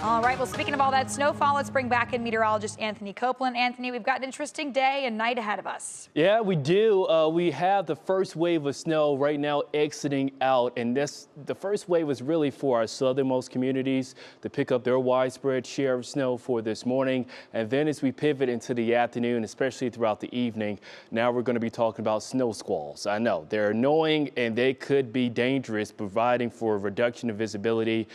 All right, well, speaking of all that snowfall, let's bring back in meteorologist Anthony Copeland. Anthony, we've got an interesting day and night ahead of us. Yeah, we do. We have the first wave of snow right now exiting out, and the first wave was really for our southernmost communities to pick up their widespread share of snow for this morning. And then as we pivot into the afternoon, especially throughout the evening, now we're going to be talking about snow squalls. I know they're annoying and they could be dangerous, providing for a reduction of visibility,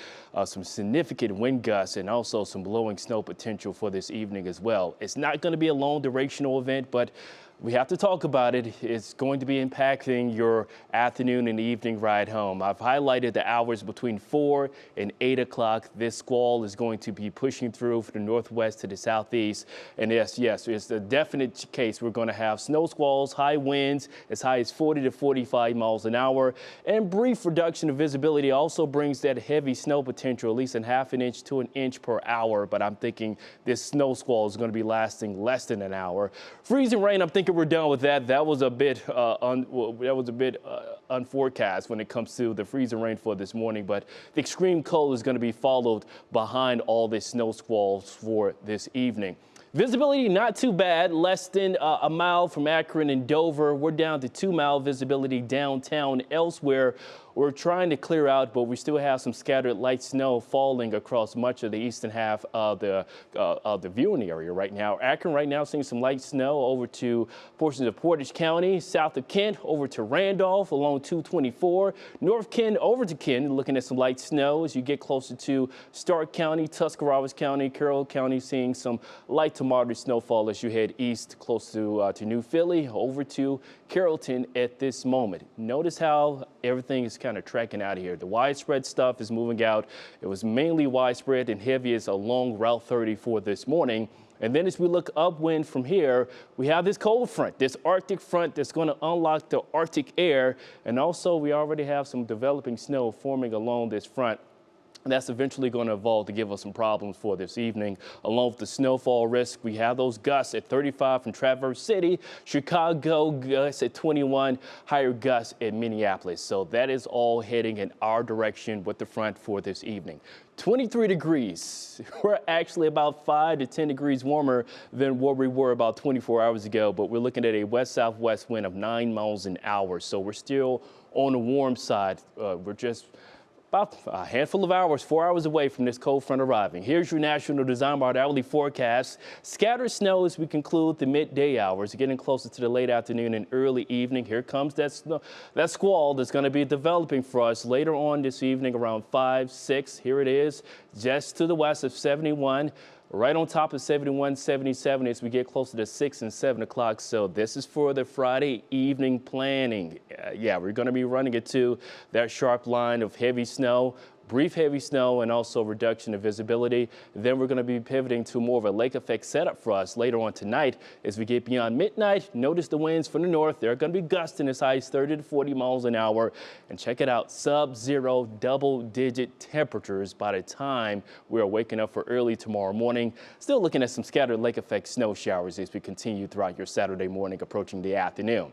some significant wind gusts, and also some blowing snow potential for this evening as well. It's not going to be a long durational event, but we have to talk about it. It's going to be impacting your afternoon and evening ride home. I've highlighted the hours between 4 and 8 o'clock. This squall is going to be pushing through from the northwest to the southeast. And yes, it's a definite case. We're going to have snow squalls, high winds as high as 40 to 45 miles an hour. And brief reduction of visibility also brings that heavy snow potential, at least a half an inch to an inch per hour. But I'm thinking this snow squall is going to be lasting less than an hour. Freezing rain, I'm thinking we're done with that. That was a bit unforecast when it comes to the freezing rain for this morning, but the extreme cold is going to be followed behind all this snow squalls for this evening. Visibility not too bad, less than a mile from Akron and Dover. We're down to 2-mile visibility downtown. Elsewhere, we're trying to clear out, but we still have some scattered light snow falling across much of the eastern half of the viewing area right now. Akron right now seeing some light snow over to portions of Portage County, south of Kent, over to Randolph along 224. North Kent over to Kent, looking at some light snow as you get closer to Stark County, Tuscarawas County, Carroll County, seeing some light to moderate snowfall as you head east close to New Philly, over to Carrollton at this moment. Notice how everything is kind of tracking out here. The widespread stuff is moving out. It was mainly widespread and heaviest along Route 34 this morning. And then as we look upwind from here, we have this cold front, this Arctic front that's going to unlock the Arctic air. And also we already have some developing snow forming along this front. And that's eventually going to evolve to give us some problems for this evening. Along with the snowfall risk, we have those gusts at 35 from Traverse City, Chicago gusts at 21, higher gusts at Minneapolis. So that is all heading in our direction with the front for this evening. 23 degrees. We're actually about 5 to 10 degrees warmer than what we were about 24 hours ago, but we're looking at a west-southwest wind of 9 miles an hour. So we're still on the warm side. We're just about a handful of hours, 4 hours away from this cold front arriving. Here's your National Design Bar hourly forecast. Scattered snow as we conclude the midday hours, getting closer to the late afternoon and early evening. Here comes that squall that's going to be developing for us later on this evening around 5, 6. Here it is, just to the west of 71. Right on top of 71, 77 as we get closer to 6 and 7 o'clock. So this is for the Friday evening planning. Yeah, we're going to be running it to that sharp line of heavy snow, brief heavy snow, and also reduction of visibility. Then we're going to be pivoting to more of a lake effect setup for us later on tonight. As we get beyond midnight, notice the winds from the north. They're going to be gusting as high as 30 to 40 miles an hour. And check it out, sub-zero double-digit temperatures by the time we are waking up for early tomorrow morning. Still looking at some scattered lake effect snow showers as we continue throughout your Saturday morning approaching the afternoon.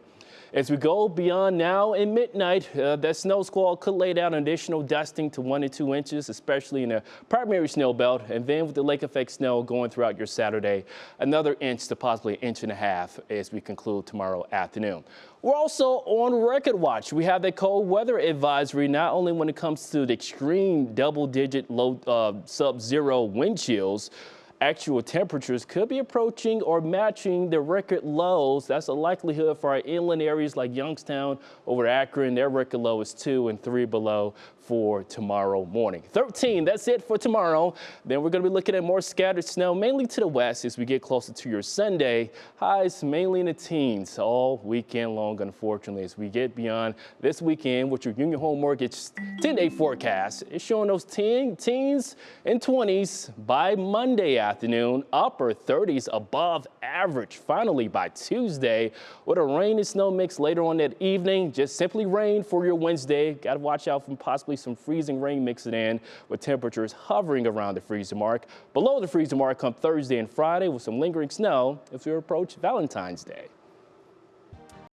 As we go beyond now and midnight, that snow squall could lay down additional dusting to 1 to 2 inches, especially in the primary snow belt. And then with the lake effect snow going throughout your Saturday, another inch to possibly an inch and a half as we conclude tomorrow afternoon. We're also on record watch. We have that cold weather advisory, not only when it comes to the extreme double-digit low sub-zero wind chills. Actual temperatures could be approaching or matching the record lows. That's a likelihood for our inland areas like Youngstown over Akron. Their record low is 2 and 3 below for tomorrow morning. 13, that's it for tomorrow. Then we're going to be looking at more scattered snow, mainly to the west as we get closer to your Sunday. Highs mainly in the teens all weekend long, unfortunately, as we get beyond this weekend with your Union Home Mortgage 10-day forecast. It's showing those teens and 20s by Monday afternoon, upper 30s above average finally by Tuesday, with a rain and snow mix later on that evening. Just simply rain for your Wednesday. Got to watch out from possibly some freezing rain mixing in with temperatures hovering around the freezing mark. Below the freezing mark come Thursday and Friday with some lingering snow as we approach Valentine's Day.